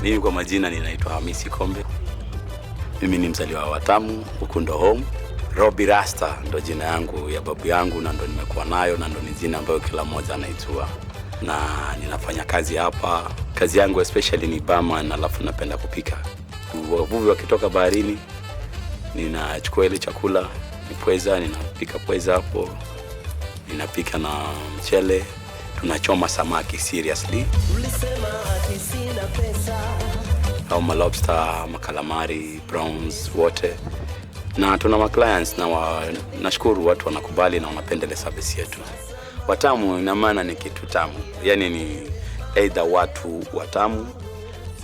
Mimi kwa majina ninaitwa Hamisi Kombe. Mimi ni mzaliwa wa Watamu, Ukundo home. Robbie Rasta ndo jina yangu ya babu yangu na ndo nimekuwa nayo na ndo ni jina ambayo kila mmoja anaitwa. Na ninafanya kazi hapa. Kazi yangu especially ni barman, alafu napenda kupika. Wavuvi wakitoka baharini, ninachukua ile chakula, pweza, ninapika pweza hapo. Ninapika na mchele, tunachoma samaki seriously. Ulisema ati sina pesa. Au lobster, makalamari, prawns, wote. Na tuna clients na nashukuru watu wanakubali na wanapendele service yetu. Watamu ina maana ni kitu tamu. Yaani ni either watu watamu,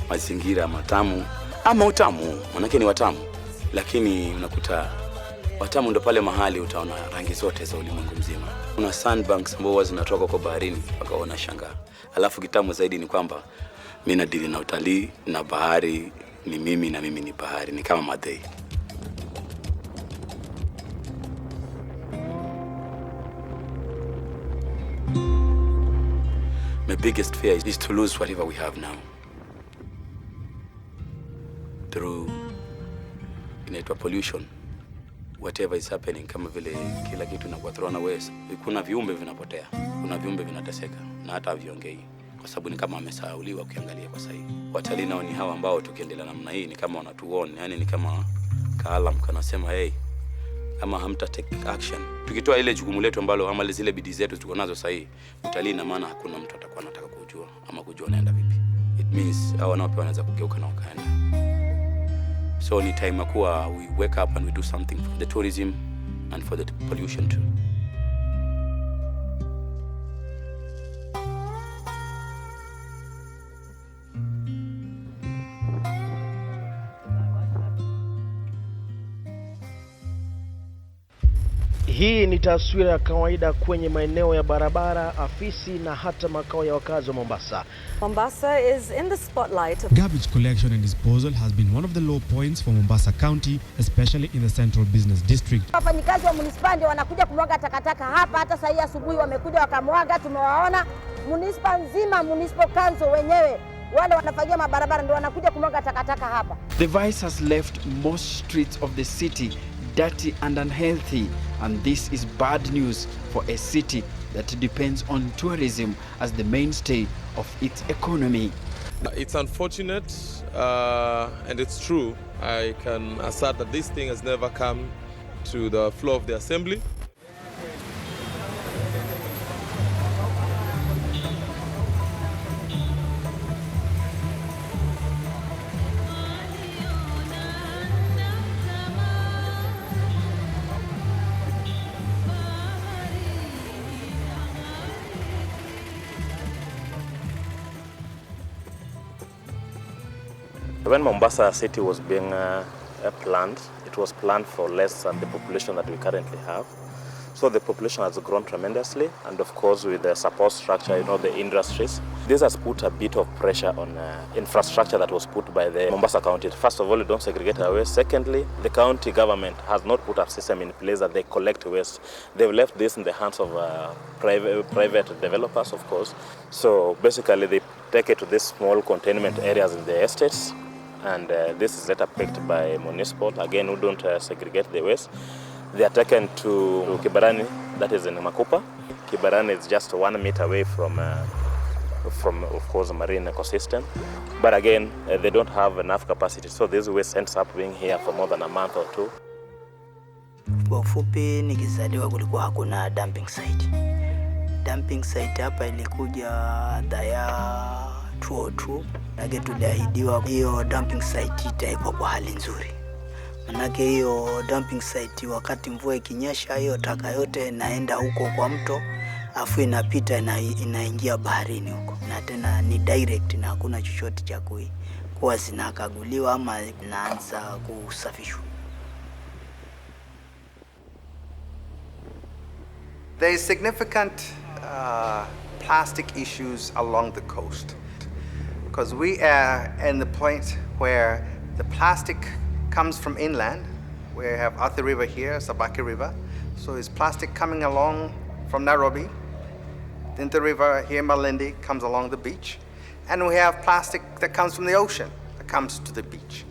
mazingira matamu ama utamu. Manake ni watamu. Lakini unakuta Watamu ndo pale mahali utaona rangi zote za ulimwengu mzima. Kuna sandbanks ambazo zinatoka kwa baharini mpaka unashangaa. Alafu kitamu zaidi ni kwamba mimi nadili na utalii na bahari ni mimi na mimi ni bahari, ni kama madei. My biggest fear is to lose whatever we have now. Through inaitwa pollution. Whatever is happening, kama vile kila kitu inakuwa thrown away. Kuna viumbe vinapotea, kuna viumbe vinateseka na hata haviongei kwa sababu ni kama wamesahauliwa ukiangalia kwa sahihi. Watalii nao ni hawa ambao tukiendelea namna hii ni kama wanatuona, yani ni kama kaalam kanasema hey, kama hamta take action. Tukitoa ile jukumu letu ambalo ama zile bidii zetu tuko nazo sahihi, utalii na maana hakuna mtu atakuwa anataka kujua ama kujua naenda vipi. It means hao nao pia wanaweza kugeuka na wakaenda. So ni time akuwa we wake up and we do something for the tourism and for the pollution too. Hii ni taswira ya kawaida kwenye maeneo ya barabara, afisi na hata makao ya wakazi wa Mombasa. Mombasa is in the spotlight. Garbage collection and disposal has been one of the low points for Mombasa County, especially in the Central Business District. Wafanyikazi wa munisipaa ndio wanakuja kumwaga takataka hapa, hata sasa asubuhi wamekuja wakamwaga, tumewaona. Munisipaa nzima, municipal council wenyewe wale wanafagia mabarabara ndio wanakuja kumwaga takataka hapa. The vice has left most streets of the city dirty and unhealthy, and this is bad news for a city that depends on tourism as the mainstay of its economy. It's unfortunate and it's true. I can assert that this thing has never come to the floor of the assembly. When Mombasa city was being planned, it was planned for less than the population that we currently have. So the population has grown tremendously, and of course with the support structure, the industries. This has put a bit of pressure on infrastructure that was put by the Mombasa County. First of all, don't segregate our waste. Secondly, the county government has not put a system in place that they collect waste. They've left this in the hands of private developers, of course. So basically they take it to these small containment areas in the estates, and this is later picked by municipal, again, who don't segregate the waste. They are taken to Kibarani, that is in Makupa. Kibarani is just 1 meter away from of course, marine ecosystem. But again, they don't have enough capacity, so this waste ends up being here for more than a month or two. Kwa ufupi, nikizaliwa kulikuwa hakuna dumping site. Dumping site hapa ilikuja Daya 202. Nage tuliahidiwa hiyo dumping site itaikuwa kwa hali nzuri. Manake hiyo dumping site wakati mvua ikinyesha, hiyo taka yote inaenda huko kwa mto, afu inapita inaingia baharini huko. Na tena ni direct na hakuna chochote cha kuwa zinakaguliwa ama inaanza kusafishwa. There is significant plastic issues along the coast, because we are in the point where the plastic comes from inland. We have Athi River here, Sabaki River. So is plastic coming along from Nairobi. Then the river here, Malindi, comes along the beach. and we have plastic that comes from the ocean, that comes to the beach.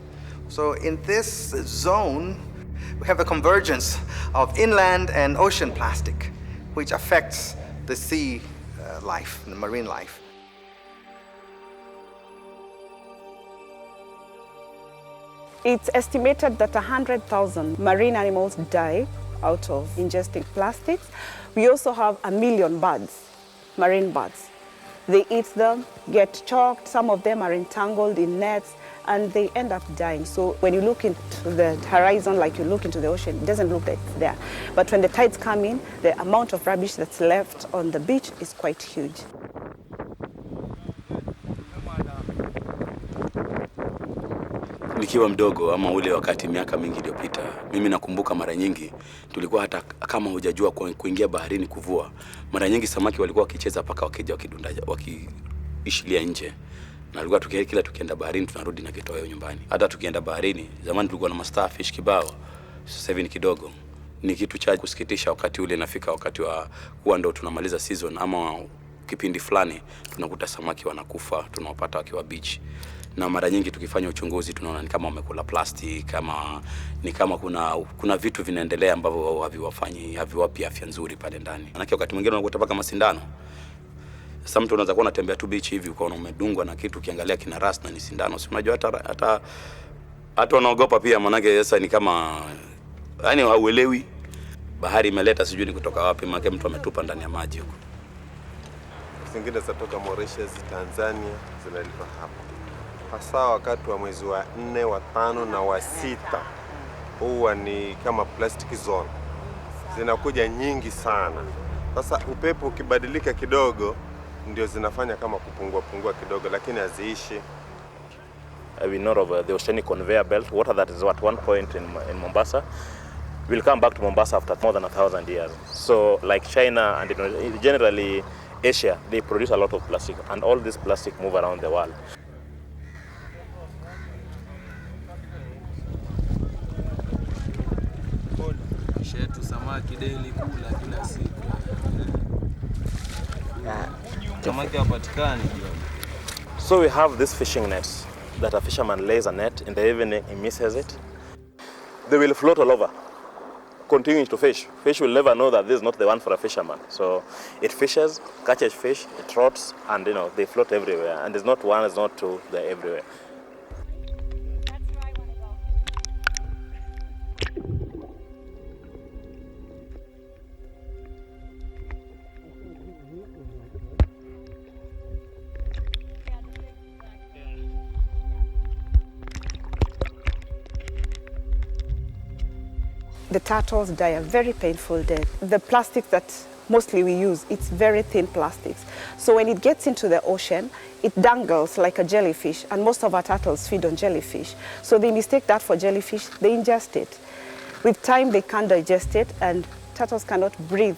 So in this zone, we have the convergence of inland and ocean plastic, which affects the sea life, the marine life. It's estimated that 100,000 marine animals die out of ingesting plastics. We also have 1 million birds, marine birds. They eat them, get choked, some of them are entangled in nets, and they end up dying. So when you look into the horizon, like you look into the ocean, it doesn't look like it's there. But when the tides come in, the amount of rubbish that's left on the beach is quite huge. Nikiwa mdogo ama ule wakati miaka mingi iliyopita, mimi nakumbuka mara nyingi tulikuwa hata kama hujajua kuingia baharini kuvua, mara nyingi samaki walikuwa wakicheza paka wakija wakidundaja wakiishilia nje. Na alikuwa kila tukienda baharini tunarudi na kitoweo nyumbani. Hata tukienda baharini, zamani tulikuwa na starfish kibao. Sasa hivi ni kidogo. Ni kitu cha kusikitisha wakati ule nafika wakati wa kuwa ndo tunamaliza season ama kipindi fulani tunakuta samaki wanakufa, tunawapata wakiwa beach. Na mara nyingi tukifanya uchunguzi tunaona ni kama wamekula plastic, kama ni kama kuna vitu vinaendelea ambavyo haviwapi afya nzuri pale ndani. Maana wakati mwingine unakuta paka masindano. Sasa mtu unaweza kuwa unatembea tu beach hivi ukaona umedungwa na kitu ukiangalia kina rust na ni sindano. Si unajua hata wanaogopa pia, maana sasa ni kama yani hauelewi bahari imeleta sijui ni kutoka wapi, maana mtu ametupa ndani ya maji huko. Zingine zatoka Mauritius, Tanzania zinaletwa hapa. Hasa wakati wa mwezi wa 4, wa 5 na wa 6 huwa ni kama plastic zone. Zinakuja nyingi sana. Sasa upepo ukibadilika kidogo ndio zinafanya kama kupungua kidogo, lakini haziishi. We know of the oceanic conveyor belt. Water that is at one point in Mombasa will come back to Mombasa after more than 1,000 years. So like China and generally Asia, they produce a lot of plastic, and all this plastic move around the world. So we have these fishing nets that a fisherman lays a net in the evening, he misses it. They will float all over, continuing to fish. Fish will never know that this is not the one for a fisherman. So it fishes, catches fish, it rots, and they float everywhere. And it's not one, it's not two, they're everywhere. The turtles die a very painful death. The plastic that mostly we use, it's very thin plastics. So when it gets into the ocean, it dangles like a jellyfish, and most of our turtles feed on jellyfish. So they mistake that for jellyfish, they ingest it. With time, they can't digest it, and turtles cannot breathe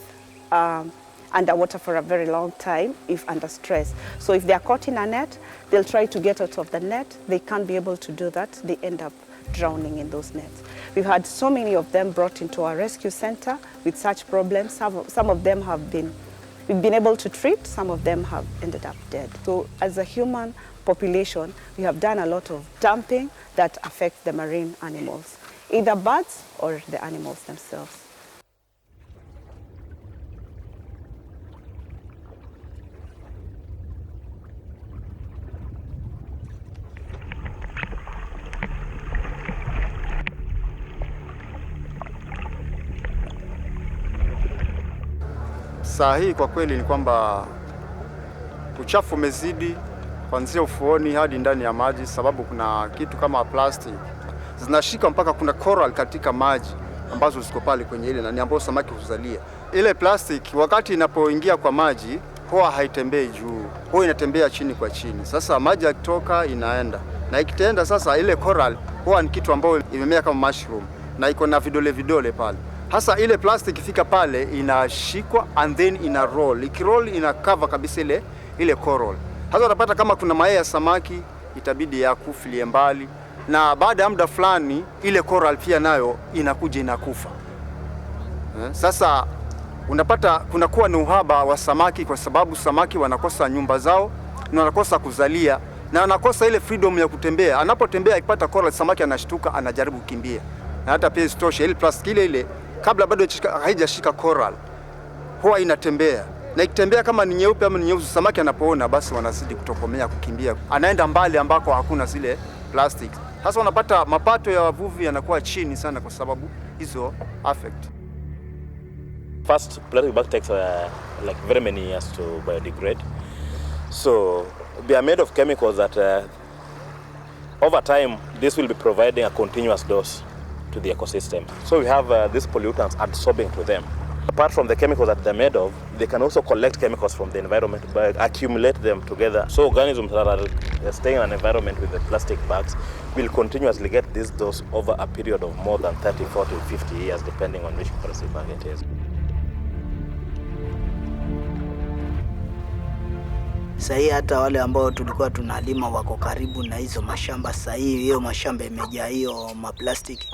underwater for a very long time if under stress. So if they're caught in a net, they'll try to get out of the net. They can't be able to do that. They end up drowning in those nets. We've had so many of them brought into our rescue center with such problems. Some of them we've been able to treat, some of them have ended up dead. So as a human population, we have done a lot of dumping that affects the marine animals, either birds or the animals themselves. Saa hii kwa kweli ni kwamba uchafu umezidi kuanzia ufuoni hadi ndani ya maji, sababu kuna kitu kama plastic zinashika mpaka kuna coral katika maji ambazo ziko pale kwenye ile na ambapo samaki huzalia. Ile plastic wakati inapoingia kwa maji huwa haitembei juu, huwa inatembea chini kwa chini. Sasa maji yakitoka inaenda, na ikitenda sasa ile coral huwa ni kitu ambayo imemea kama mushroom na iko na vidole pale. Hasa ile plastic ifika pale inashikwa and then ina roll. Ikiroll ina cover kabisa ile coral. Hasa utapata kama kuna mayai ya samaki itabidi yakufilie mbali, na baada ya muda fulani ile coral pia nayo inakuja inakufa. Sasa unapata kunakuwa na uhaba wa samaki kwa sababu samaki wanakosa nyumba zao na anakosa kuzalia na anakosa ile freedom ya kutembea. Anapotembea akipata coral, samaki anashtuka, anajaribu kukimbia. Na hata pia isitoshe ile plastiki ile kabla bado haijashika coral huwa inatembea, na ikitembea kama ni nyeupe ama ni nyeusi, samaki anapoona basi wanazidi kutokomea, kukimbia, anaenda mbali ambako hakuna zile plastic. Sasa wanapata mapato ya wavuvi yanakuwa chini sana kwa sababu hizo affect. First, plastic bag takes like very many years to biodegrade. So they are made of chemicals that over time this will be providing a continuous dose to the ecosystem. So we have these pollutants absorbing to them. Apart from the chemicals that they're made of, they can also collect chemicals from the environment, but accumulate them together. So organisms that are staying in an environment with the plastic bags will continuously get this dose over a period of more than 30, 40, 50 years, depending on which plastic bag it is. Sahii hata wale ambao tulikuwa tunalima wako karibu na hizo mashamba, sahii hiyo mashamba imejaa hiyo maplastiki.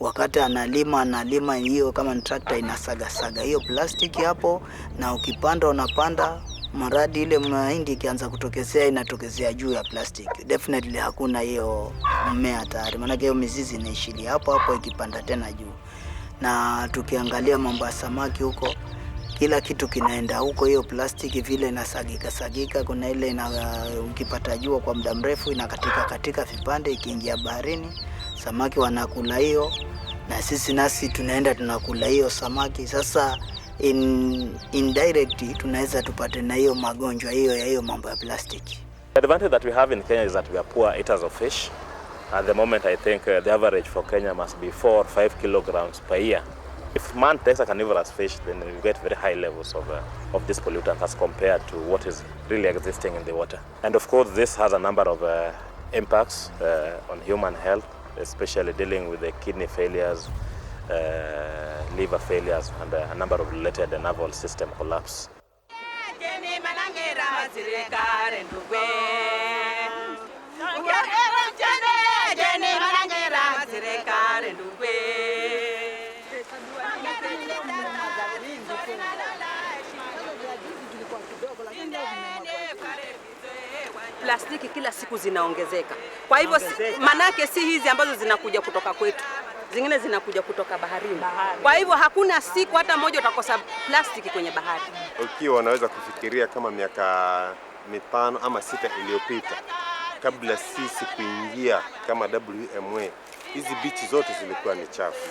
Wakati analima hiyo kama tractor inasaga hiyo plastiki hapo, na ukipanda unapanda, maradi ile mahindi ikianza kutokezea inatokezea juu ya plastiki. Definitely hakuna hiyo mmea tayari, maana hiyo mizizi inaishilia hapo ikipanda tena juu. Na tukiangalia mambo ya samaki huko, kila kitu kinaenda huko, hiyo plastiki vile inasagika, kuna ile ukipata jua kwa muda mrefu inakatika vipande, ikiingia baharini, samaki wanakula hiyo, na sisi nasi tunaenda tunakula hiyo samaki. Sasa indirectly tunaweza tupate na hiyo magonjwa hiyo ya hiyo mambo ya plastiki. The advantage that we have in Kenya is that we are poor eaters of fish. At the moment I think the average for Kenya must be 4 or 5 kilograms per year. If man takes a carnivorous fish, then we get very high levels of this pollutant as compared to what is really existing in the water. And of course, this has a number of impacts on human health, especially dealing with the kidney failures, liver failures, and a number of related nervous system collapse. Plastiki kila siku zinaongezeka. Kwa hivyo manake si hizi ambazo zinakuja kutoka kwetu, zingine zinakuja kutoka baharini. Kwa hivyo hakuna siku hata moja utakosa plastiki kwenye bahari. Ukiwa wanaweza kufikiria kama miaka 5 ama 6 iliyopita, kabla sisi kuingia kama WMA, hizi bichi zote zilikuwa ni chafu,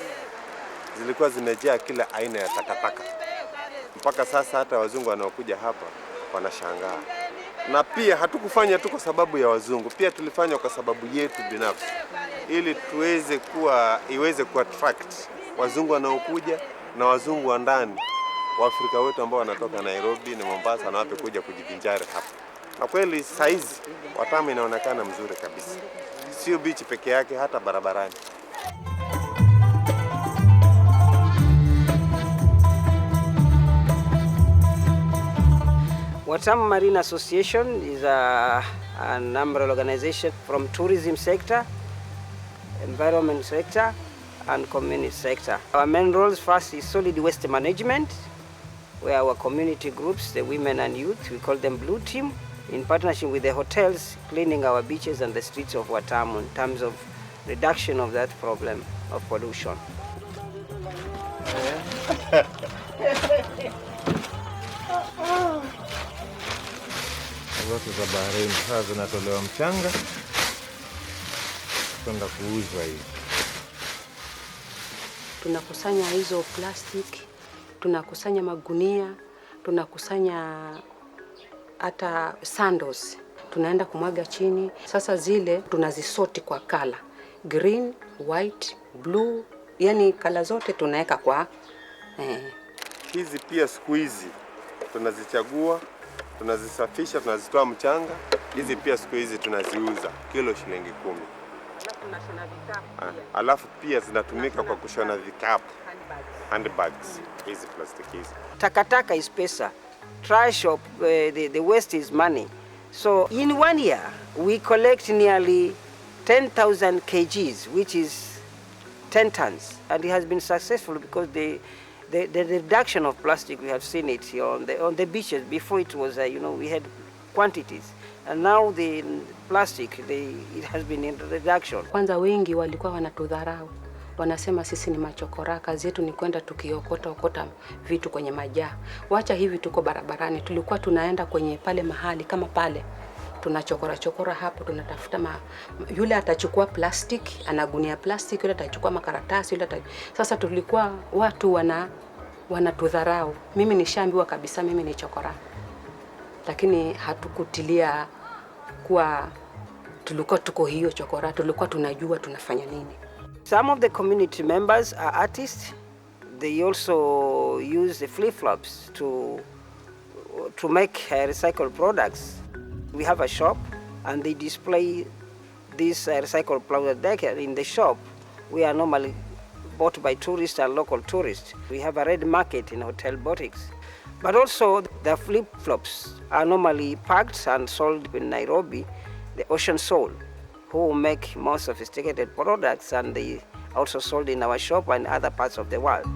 zilikuwa zimejaa kila aina ya takataka. Mpaka sasa hata wazungu wanaokuja hapa wanashangaa. Na pia hatukufanya tu kwa sababu ya wazungu, pia tulifanya kwa sababu yetu binafsi, ili iweze kuattract wazungu wanaokuja na wazungu wa ndani, Waafrika wetu ambao wanatoka Nairobi na Mombasa na wapi kuja kujivinjari hapa. Na kweli saizi Watamu inaonekana mzuri kabisa, sio beach peke yake, hata barabarani. Watamu Marine Association is a umbrella organization from tourism sector, environment sector, and community sector. Our main roles first is solid waste management, where our community groups, the women and youth, we call them Blue Team, in partnership with the hotels, cleaning our beaches and the streets of Watamu in terms of reduction of that problem of pollution. Zote za baharini sasa zinatolewa mchanga kwenda kuuzwa hivi. Tunakusanya hizo plastic, tunakusanya magunia, tunakusanya hata sandals, tunaenda kumwaga chini. Sasa zile tunazisoti kwa kala, green, white, blue, yani kala zote tunaweka kwa Hizi pia siku hizi tunazichagua, tunazisafisha, tunazitoa mchanga. Hizi pia siku hizi tunaziuza kilo shilingi 10. Alafu pia zinatumika kwa kushona vikapu, handbags, hizi plastiki hizi. Takataka is pesa. Trash of the waste is money. So in 1 year we collect nearly 10,000 kgs, which is 10 tons, and it has been successful because the reduction of plastic, we have seen it here on the beaches. Before it was we had quantities, And now the plastic, it has been in reduction. Kwanza wengi walikuwa wanatudharau. Wanasema sisi ni machokora, kazi yetu ni kwenda okota vitu kwenye majaa. Wacha hivi tuko barabarani, tulikuwa tunaenda kwenye pale mahali kama pale. Tunachokora hapo, tunatafuta yule atachukua plastic, anagunia plastic, yule atachukua makaratasi, Sasa tulikuwa watu wanatudharau. Mimi nishaambiwa kabisa mimi ni chokora. Lakini hatukutilia kuwa tulikuwa tuko hiyo chokora, tulikuwa tunajua tunafanya nini. Some of the community members are artists. They also use the flip-flops to make recycled products. We have a shop and they display these recycled products in the shop. We are normally bought by tourists and local tourists. We have a red market in hotel boutiques. But also the flip-flops are normally packed and sold in Nairobi, the Ocean Soul, who make more sophisticated products, and they also sold in our shop and other parts of the world.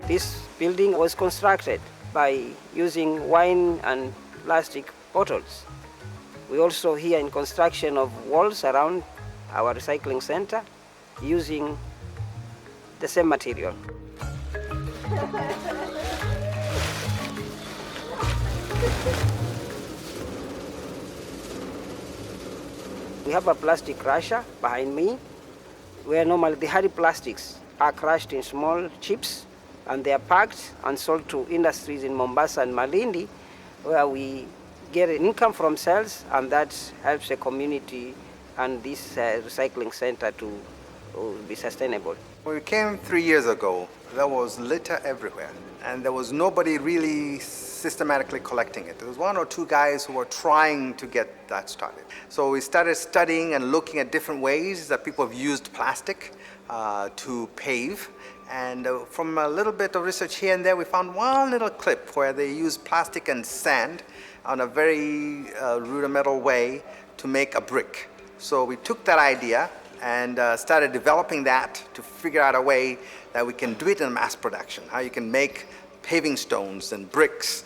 This building was constructed by using wine and plastic bottles. We also here in construction of walls around our recycling center using the same material. We have a plastic crusher behind me, where normally the hardy plastics are crushed in small chips, and they are packed and sold to industries in Mombasa and Malindi, where we get an income from sales, and that helps the community and this recycling center to be sustainable. When we came 3 years ago, there was litter everywhere, and there was nobody really systematically collecting it. There was one or two guys who were trying to get that started. So we started studying and looking at different ways that people have used plastic to pave. And from a little bit of research here and there, we found one little clip where they used plastic and sand on a very rudimental way to make a brick. So we took that idea and started developing that to figure out a way that we can do it in mass production, how you can make paving stones and bricks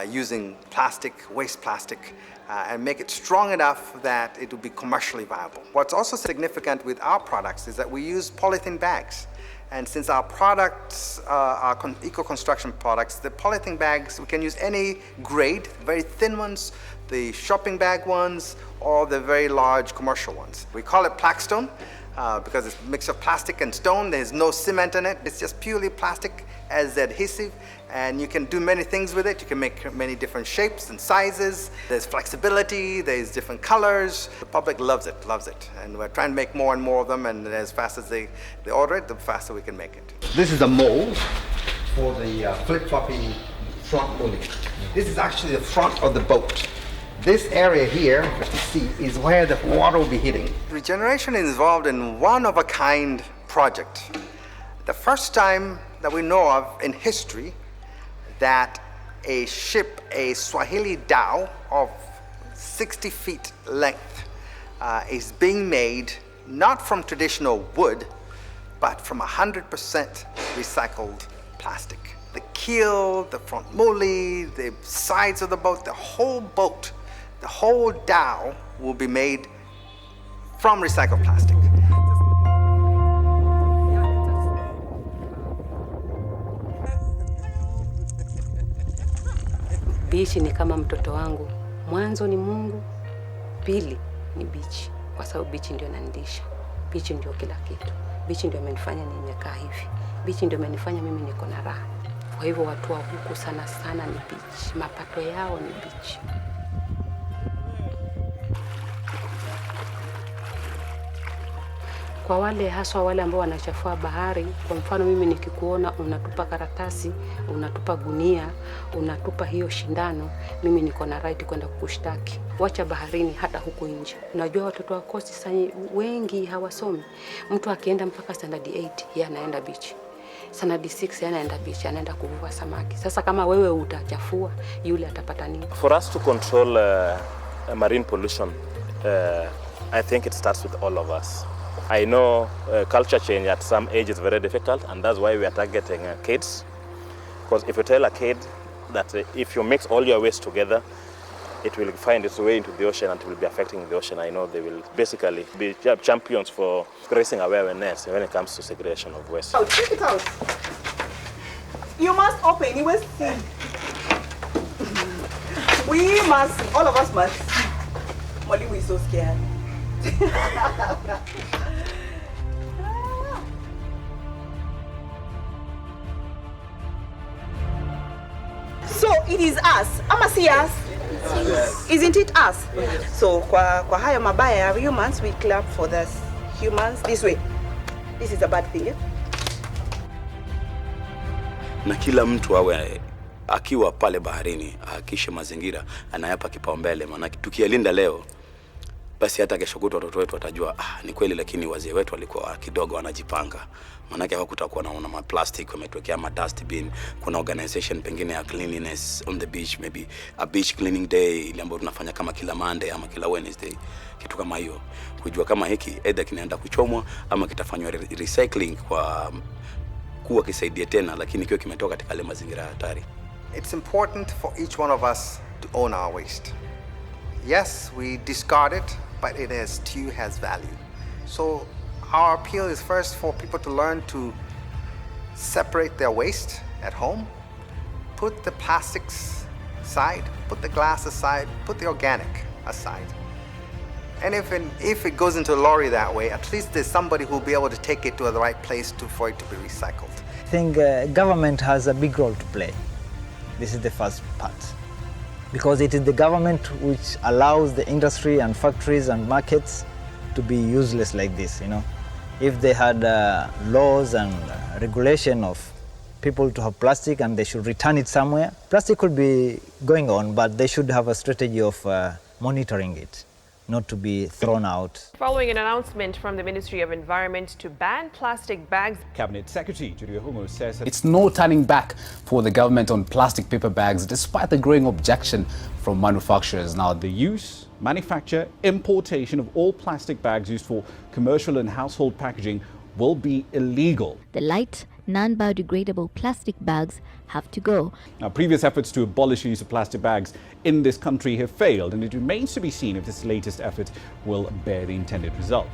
using plastic, waste plastic, and make it strong enough that it will be commercially viable. What's also significant with our products is that we use polythene bags. And since our products are eco-construction products, the polythene bags, we can use any grade, very thin ones, the shopping bag ones, or the very large commercial ones. We call it Plaquestone because it's a mix of plastic and stone. There's no cement in it. It's just purely plastic as the adhesive. And you can do many things with it. You can make many different shapes and sizes. There's flexibility, there's different colors. The public loves it. And we're trying to make more and more of them, and as fast as they order it, the faster we can make it. This is a mold for the flip-flopping front molding. This is actually the front of the boat. This area here, that you see, is where the water will be hitting. Regeneration is involved in one-of-a-kind project. The first time that we know of in history that a ship, a Swahili dhow of 60 feet length, is being made not from traditional wood, but from 100% recycled plastic. The keel, the front moly, the sides of the boat, the whole dhow will be made from recycled plastic. Bichi ni kama mtoto wangu. Mwanzo ni Mungu, pili ni bichi. Kwa sababu bichi ndio inanilisha. Bichi ndio kila kitu. Bichi ndio imenifanya nimekaa hivi. Bichi ndio imenifanya mimi niko na raha. Kwa hivyo watu wa huku sana sana ni bichi. Mapato yao ni bichi. Kwa wale haswa wale ambao wanachafua bahari, kwa mfano mimi nikikuona unatupa karatasi, unatupa gunia, unatupa hiyo shindano, mimi niko na right kwenda kukushtaki. Wacha baharini hata huku nje. Unajua watoto wa kosi sasa wengi hawasomi. Mtu akienda mpaka standard 8, yeye anaenda beach. Standard 6 yeye anaenda beach, anaenda kuvua samaki. Sasa kama wewe utachafua, yule atapata nini? For us to control marine pollution, I think it starts with all of us. I know culture change at some age is very difficult, and that's why we are targeting kids. Because if you tell a kid that if you mix all your waste together, it will find its way into the ocean and it will be affecting the ocean. I know they will basically be champions for raising awareness when it comes to segregation of waste. Oh, check it out. You must open, you must see. We must, all of us must see. Molly, we're so scared. So it is us. Ama see us? Isn't it us? So kwa hayo mabaya ya humans, we clap for the humans this way. This is a bad thing. Na kila mtu awe akiwa pale baharini ahakishe mazingira anayapa kipaumbele, maana tukiyalinda leo basi hata kesho kutwa watoto wetu watajua ni kweli, lakini wazee wetu walikuwa kidogo wanajipanga. Maana hawakutakuwa naona ma plastic wametwekea ma dustbin. Kuna organization pengine ya cleanliness on the beach, maybe a beach cleaning day ile ambayo tunafanya kama kila Monday ama kila Wednesday, kitu kama hiyo, kujua kama hiki either kinaenda kuchomwa ama kitafanywa recycling kwa kuwa kisaidia tena, lakini kiwe kimetoka katika ile mazingira hatari. It's important for each one of us to own our waste. Yes, we discard it, but it still has value. So our appeal is first for people to learn to separate their waste at home, put the plastics aside, put the glass aside, put the organic aside. And if it goes into a lorry that way, at least there's somebody who will be able to take it to the right place for it to be recycled. I think government has a big role to play. This is the first part. Because it is the government which allows the industry and factories and markets to be useless like this, you know. If they had laws and regulation of people to have plastic and they should return it somewhere, plastic could be going on, but they should have a strategy of monitoring it, not to be thrown out. Following an announcement from the Ministry of Environment to ban plastic bags, Cabinet Secretary Julia Humo says it's no turning back for the government on plastic paper bags, despite the growing objection from manufacturers. Now, the use, manufacture, importation of all plastic bags used for commercial and household packaging will be illegal. The light, non-biodegradable plastic bags have to go. Now, previous efforts to abolish the use of plastic bags in this country have failed, and it remains to be seen if this latest effort will bear the intended result.